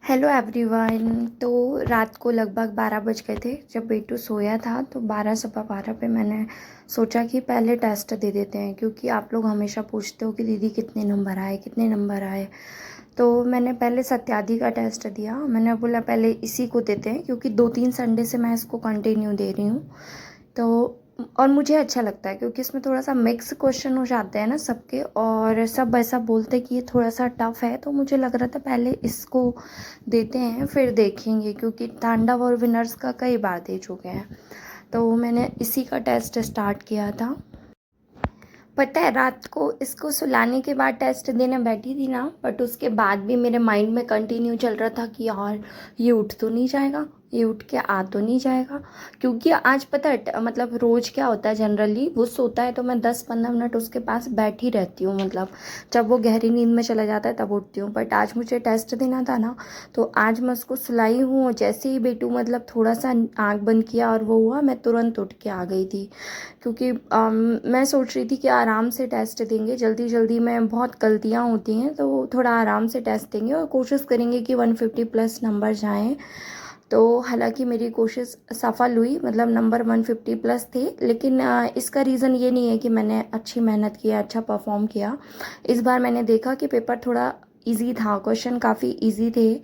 Hello everyone. तो रात को लगभग 12 बज गए थे जब बेटू सोया था। तो 12 सवा 12 पे मैंने सोचा कि पहले टेस्ट दे देते हैं, क्योंकि आप लोग हमेशा पूछते हो कि दीदी कितने नंबर आए कितने नंबर आए। तो मैंने पहले सत्यादि का टेस्ट दिया। मैंने बोला पहले इसी को देते हैं, क्योंकि 2-3 संडे से मैं इसको कंटिन्यू दे रही हूँ। तो और मुझे अच्छा लगता है क्योंकि इसमें थोड़ा सा मिक्स क्वेश्चन हो जाते हैं ना सबके, और सब ऐसा बोलते हैं कि ये थोड़ा सा टफ है। तो मुझे लग रहा था पहले इसको देते हैं फिर देखेंगे, क्योंकि तांडव और विनर्स का कई बार दे चुके हैं। तो मैंने इसी का टेस्ट स्टार्ट किया था। पता है, रात को इसको सुलाने के बाद टेस्ट देने बैठी थी ना, बट उसके बाद भी मेरे माइंड में कंटिन्यू चल रहा था कि यार ये उठ तो नहीं जाएगा, ये उठ के आ तो नहीं जाएगा। क्योंकि आज पता है मतलब रोज़ क्या होता है, जनरली वो सोता है तो मैं 10-15 मिनट उसके पास बैठी रहती हूँ। मतलब जब वो गहरी नींद में चला जाता है तब उठती हूँ, बट आज मुझे टेस्ट देना था ना, तो आज मैं उसको सुलाई हूँ और जैसे ही बेटू मतलब थोड़ा सा आँख बंद किया और वो हुआ, मैं तुरंत उठ के आ गई थी। क्योंकि मैं सोच रही थी कि आराम से टेस्ट देंगे, जल्दी जल्दी में बहुत गलतियाँ होती हैं, तो थोड़ा आराम से टेस्ट देंगे और कोशिश करेंगे कि 150 प्लस नंबर जाएँ। तो हालांकि मेरी कोशिश सफल हुई, मतलब नंबर 150 प्लस थे। लेकिन इसका रीज़न ये नहीं है कि मैंने अच्छी मेहनत की, अच्छा परफॉर्म किया। इस बार मैंने देखा कि पेपर थोड़ा इजी था, क्वेश्चन काफ़ी इजी थे।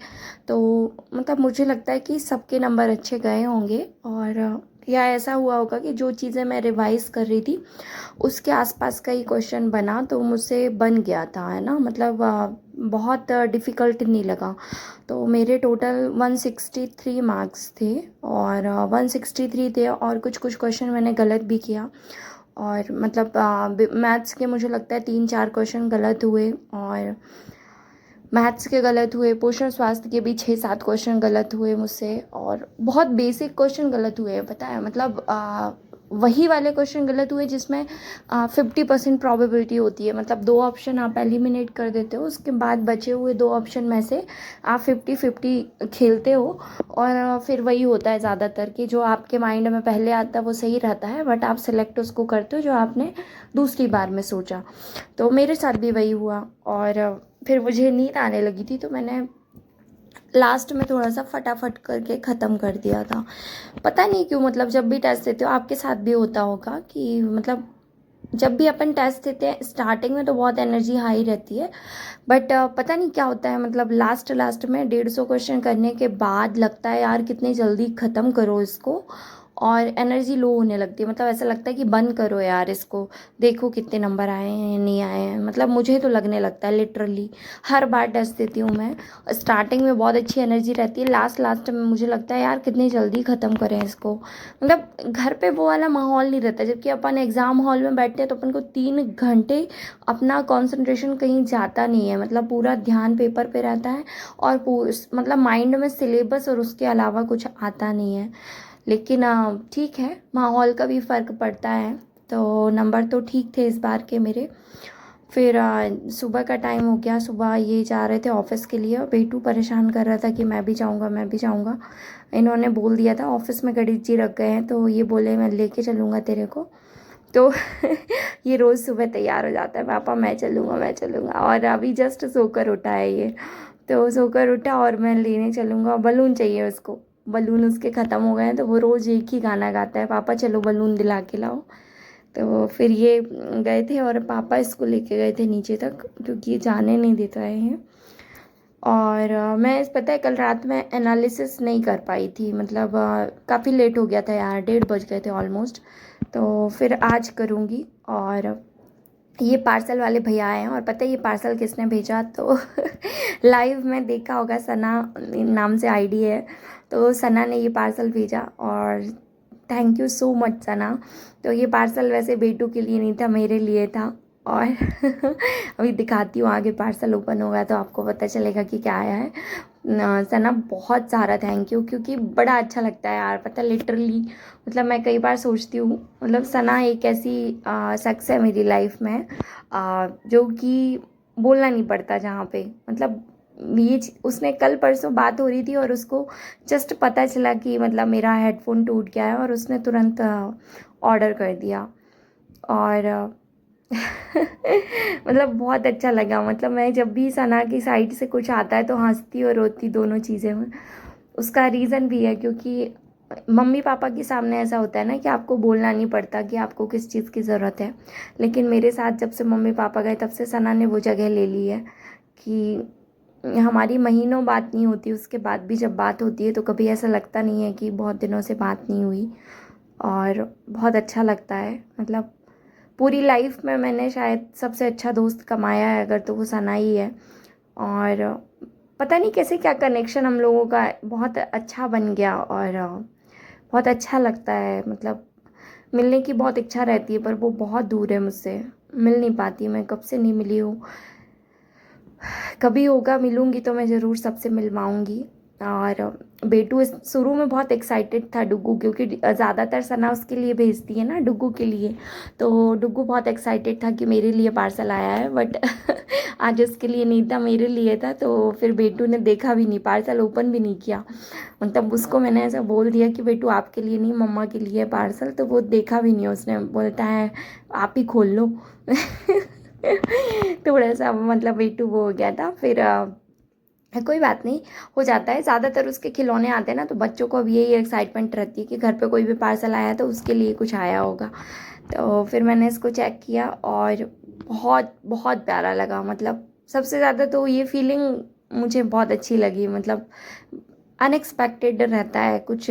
तो मतलब मुझे लगता है कि सबके नंबर अच्छे गए होंगे, और या ऐसा हुआ होगा कि जो चीज़ें मैं रिवाइज़ कर रही थी उसके आसपास का ही क्वेश्चन बना तो मुझसे बन गया था, है ना। मतलब बहुत डिफ़िकल्ट नहीं लगा। तो मेरे टोटल 163 मार्क्स थे, और 163 थे, और कुछ कुछ क्वेश्चन मैंने गलत भी किया। और मतलब मैथ्स के मुझे लगता है 3-4 क्वेश्चन गलत हुए, और मैथ्स के गलत हुए, पोषण स्वास्थ्य के भी 6-7 क्वेश्चन गलत हुए मुझसे, और बहुत बेसिक क्वेश्चन गलत हुए, पता है। मतलब वही वाले क्वेश्चन गलत हुए जिसमें 50% प्रोबेबिलिटी होती है। मतलब 2 ऑप्शन आप एलिमिनेट कर देते हो, उसके बाद बचे हुए 2 ऑप्शन में से आप 50-50 खेलते हो, और फिर वही होता है ज़्यादातर कि जो आपके माइंड में पहले आता है वो सही रहता है, बट आप सिलेक्ट उसको करते हो जो आपने दूसरी बार में सोचा। तो मेरे साथ भी वही हुआ, और फिर मुझे नींद आने लगी थी, तो मैंने लास्ट में थोड़ा सा फटाफट करके ख़त्म कर दिया था। पता नहीं क्यों, मतलब जब भी टेस्ट देते हो आपके साथ भी होता होगा कि मतलब जब भी अपन टेस्ट देते हैं स्टार्टिंग में तो बहुत एनर्जी हाई रहती है, बट पता नहीं क्या होता है, मतलब लास्ट लास्ट में 150 क्वेश्चन करने के बाद लगता है यार कितने जल्दी ख़त्म करो इसको, और एनर्जी लो होने लगती है। मतलब ऐसा लगता है कि बंद करो यार इसको, देखो कितने नंबर आए हैं नहीं आए हैं। मतलब मुझे तो लगने लगता है लिटरली, हर बार टेस्ट देती हूँ मैं, स्टार्टिंग में बहुत अच्छी एनर्जी रहती है, लास्ट लास्ट में मुझे लगता है यार कितनी जल्दी ख़त्म करें इसको। मतलब घर पे वो वाला माहौल नहीं रहता, जबकि अपन एग्ज़ाम हॉल में बैठते हैं तो अपन को 3 घंटे अपना कंसंट्रेशन कहीं जाता नहीं है, मतलब पूरा ध्यान पेपर पे रहता है, और मतलब माइंड में सिलेबस और उसके अलावा कुछ आता नहीं है। लेकिन ठीक है, माहौल का भी फ़र्क पड़ता है। तो नंबर तो ठीक थे इस बार के मेरे। फिर सुबह का टाइम हो गया, सुबह ये जा रहे थे ऑफिस के लिए, और बेटू परेशान कर रहा था कि मैं भी जाऊंगा मैं भी जाऊंगा। इन्होंने बोल दिया था, ऑफिस में गणेश जी रख गए हैं, तो ये बोले मैं लेके चलूँगा तेरे को। तो ये रोज़ सुबह तैयार हो जाता है, पापा मैं चलूँगा मैं चलूँगा, और अभी जस्ट सोकर उठा है ये। तो सोकर उठा और मैं लेने चलूँगा, बलून चाहिए उसको। बलून उसके ख़त्म हो गए हैं, तो वो रोज़ एक ही गाना गाता है, पापा चलो बलून दिला के लाओ। तो फिर ये गए थे, और पापा इसको लेके गए थे नीचे तक, क्योंकि ये जाने नहीं देता है ये। और मैं पता है कल रात में एनालिसिस नहीं कर पाई थी, मतलब काफ़ी लेट हो गया था यार, 1:30 बज गए थे ऑलमोस्ट। तो फिर आज करूँगी। और ये पार्सल वाले भैया आए हैं, और पता है ये पार्सल किसने भेजा, तो लाइव में देखा होगा, सना नाम से आईडी है, तो सना ने ये पार्सल भेजा, और थैंक यू सो मच सना। तो ये पार्सल वैसे बेटू के लिए नहीं था, मेरे लिए था। और अभी दिखाती हूँ, आगे पार्सल ओपन होगा तो आपको पता चलेगा कि क्या आया है। सना बहुत सारा थैंक यू, क्योंकि बड़ा अच्छा लगता है यार, पता लिटरली। मतलब मैं कई बार सोचती हूँ, मतलब सना एक ऐसी शख्स है मेरी लाइफ में, जो कि बोलना नहीं पड़ता जहाँ पे, मतलब ये उसने कल परसों बात हो रही थी, और उसको जस्ट पता चला कि मतलब मेरा हेडफोन टूट गया है, और उसने तुरंत ऑर्डर कर दिया। और मतलब बहुत अच्छा लगा, मतलब मैं जब भी सना की साइड से कुछ आता है तो हंसती और रोती दोनों चीज़ें में। उसका रीज़न भी है क्योंकि मम्मी पापा के सामने ऐसा होता है ना कि आपको बोलना नहीं पड़ता कि आपको किस चीज़ की ज़रूरत है, लेकिन मेरे साथ जब से मम्मी पापा गए तब से सना ने वो जगह ले ली है कि हमारी महीनों बात नहीं होती, उसके बाद भी जब बात होती है तो कभी ऐसा लगता नहीं है कि बहुत दिनों से बात नहीं हुई। और बहुत अच्छा लगता है, मतलब पूरी लाइफ में मैंने शायद सबसे अच्छा दोस्त कमाया है अगर तो वो सना ही है। और पता नहीं कैसे क्या कनेक्शन हम लोगों का बहुत अच्छा बन गया, और बहुत अच्छा लगता है। मतलब मिलने की बहुत इच्छा रहती है पर वो बहुत दूर है मुझसे, मिल नहीं पाती, मैं कब से नहीं मिली हूँ। कभी होगा मिलूंगी तो मैं ज़रूर सबसे मिलवाऊंगी। और बेटू शुरू में बहुत एक्साइटेड था डुग्गू, क्योंकि ज़्यादातर सना उसके लिए भेजती है ना डुग्गू के लिए, तो डुग्गू बहुत एक्साइटेड था कि मेरे लिए पार्सल आया है, बट आज उसके लिए नहीं था, मेरे लिए था। तो फिर बेटू ने देखा भी नहीं, पार्सल ओपन भी नहीं किया। मतलब उसको मैंने ऐसा बोल दिया कि बेटू आपके लिए नहीं, मम्मा के लिए है पार्सल, तो वो देखा भी नहीं, उसने बोलता है आप ही खोल लो। थोड़ा सा मतलब बेटू वो हो गया था। फिर कोई बात नहीं, हो जाता है। ज़्यादातर उसके खिलौने आते हैं ना तो बच्चों को अब यही एक्साइटमेंट रहती है कि घर पे कोई भी पार्सल आया तो उसके लिए कुछ आया होगा। तो फिर मैंने इसको चेक किया और बहुत बहुत प्यारा लगा। मतलब सबसे ज़्यादा तो ये फीलिंग मुझे बहुत अच्छी लगी। मतलब अनएक्सपेक्टेड रहता है कुछ,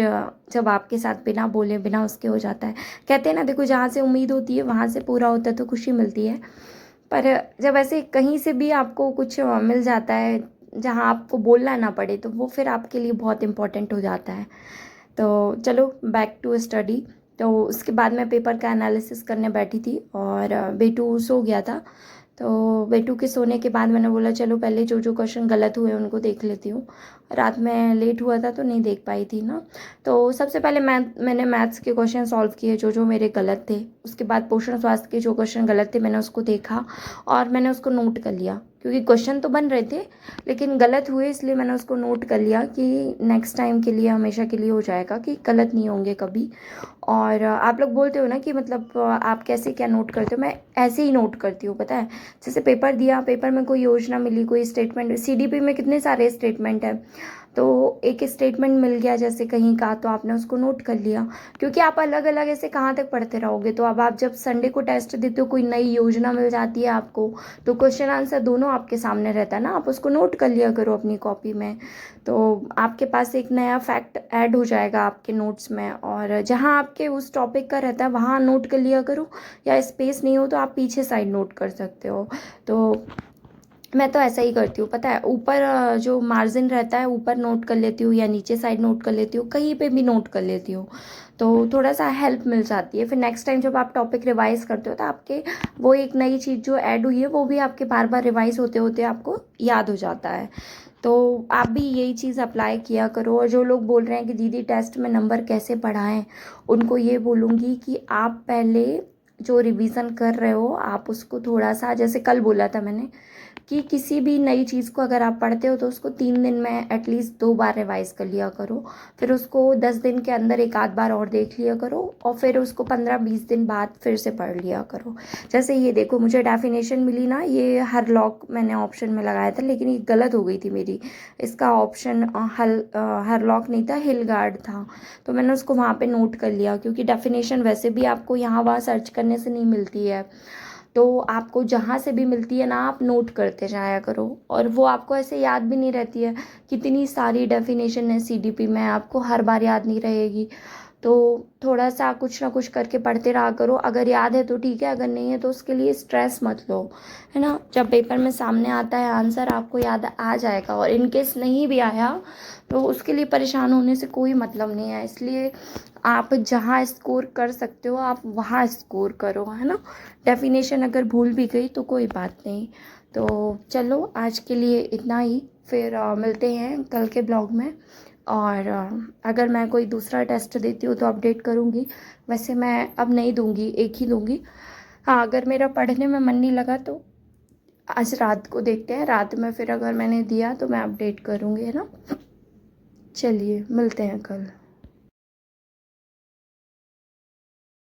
जब आपके साथ बिना बोले बिना उसके हो जाता है। कहते हैं ना, देखो जहाँ से उम्मीद होती है वहाँ से पूरा होता है तो खुशी मिलती है। पर जब ऐसे कहीं से भी आपको कुछ मिल जाता है जहाँ आपको बोलना ना पड़े तो वो फिर आपके लिए बहुत इम्पोर्टेंट हो जाता है। तो चलो बैक टू स्टडी। तो उसके बाद मैं पेपर का एनालिसिस करने बैठी थी और बेटू सो गया था। तो बेटू के सोने के बाद मैंने बोला चलो पहले जो जो क्वेश्चन गलत हुए उनको देख लेती हूँ। रात में लेट हुआ था तो नहीं देख पाई थी ना। तो सबसे पहले मैंने मैथ्स के क्वेश्चन सॉल्व किए जो जो मेरे गलत थे। उसके बाद पोषण स्वास्थ्य के जो क्वेश्चन गलत थे मैंने उसको देखा और मैंने उसको नोट कर लिया, क्योंकि क्वेश्चन तो बन रहे थे लेकिन गलत हुए, इसलिए मैंने उसको नोट कर लिया कि नेक्स्ट टाइम के लिए हमेशा के लिए हो जाएगा कि गलत नहीं होंगे कभी। और आप लोग बोलते हो ना कि मतलब आप कैसे क्या नोट करते हो, मैं ऐसे ही नोट करती हूँ पता है। जैसे पेपर दिया, पेपर में कोई योजना मिली, कोई स्टेटमेंट, सीडीपी में कितने सारे स्टेटमेंट हैं, तो एक स्टेटमेंट मिल गया जैसे कहीं का तो आपने उसको नोट कर लिया। क्योंकि आप अलग अलग ऐसे कहाँ तक पढ़ते रहोगे, तो अब आप जब संडे को टेस्ट देते हो कोई नई योजना मिल जाती है आपको, तो क्वेश्चन आंसर दोनों आपके सामने रहता है ना, आप उसको नोट कर लिया करो अपनी कॉपी में। तो आपके पास एक नया फैक्ट ऐड हो जाएगा आपके नोट्स में, और जहाँ आपके उस टॉपिक का रहता है वहाँ नोट कर लिया करो, या स्पेस नहीं हो तो आप पीछे साइड नोट कर सकते हो। तो मैं तो ऐसा ही करती हूँ पता है, ऊपर जो मार्जिन रहता है ऊपर नोट कर लेती हूँ या नीचे साइड नोट कर लेती हूँ, कहीं पे भी नोट कर लेती हूँ, तो थोड़ा सा हेल्प मिल जाती है। फिर नेक्स्ट टाइम जब आप टॉपिक रिवाइज करते हो तो आपके वो एक नई चीज़ जो ऐड हुई है वो भी आपके बार बार रिवाइज होते होते आपको याद हो जाता है। तो आप भी यही चीज़ अप्लाई किया करो। और जो लोग बोल रहे हैं कि दीदी टेस्ट में नंबर कैसे बढ़ाएं, उनको ये बोलूँगी कि आप पहले जो रिवीजन कर रहे हो आप उसको थोड़ा सा, जैसे कल बोला था मैंने कि किसी भी नई चीज़ को अगर आप पढ़ते हो तो उसको 3 दिन में एटलीस्ट 2 बार रिवाइज कर लिया करो। फिर उसको 10 दिन के अंदर एक आध बार और देख लिया करो, और फिर उसको 15-20 दिन बाद फिर से पढ़ लिया करो। जैसे ये देखो मुझे डेफिनेशन मिली ना, ये हर लॉक मैंने ऑप्शन में लगाया था लेकिन ये गलत हो गई थी मेरी। इसका ऑप्शन हर लॉक नहीं था, हिल गार्ड था। तो मैंने उसको वहाँ पे नोट कर लिया, क्योंकि डेफिनेशन वैसे भी आपको यहाँ वहाँ सर्च करने से नहीं मिलती है, तो आपको जहाँ से भी मिलती है ना आप नोट करते जाया करो। और वो आपको ऐसे याद भी नहीं रहती है, कितनी सारी डेफिनेशन है सीडीपी में, आपको हर बार याद नहीं रहेगी। तो थोड़ा सा कुछ ना कुछ करके पढ़ते रहा करो, अगर याद है तो ठीक है, अगर नहीं है तो उसके लिए स्ट्रेस मत लो, है ना। जब पेपर में सामने आता है आंसर आपको याद आ जाएगा, और इनकेस नहीं भी आया तो उसके लिए परेशान होने से कोई मतलब नहीं है। इसलिए आप जहाँ स्कोर कर सकते हो आप वहाँ स्कोर करो, है ना। डेफिनेशन अगर भूल भी गई तो कोई बात नहीं। तो चलो आज के लिए इतना ही, फिर मिलते हैं कल के ब्लॉग में। और अगर मैं कोई दूसरा टेस्ट देती हूँ तो अपडेट करूँगी। वैसे मैं अब नहीं दूँगी, एक ही दूँगी। हाँ, अगर मेरा पढ़ने में मन नहीं लगा तो आज रात को देखते हैं, रात में फिर अगर मैंने दिया तो मैं अपडेट करूँगी, है ना। चलिए मिलते हैं कल।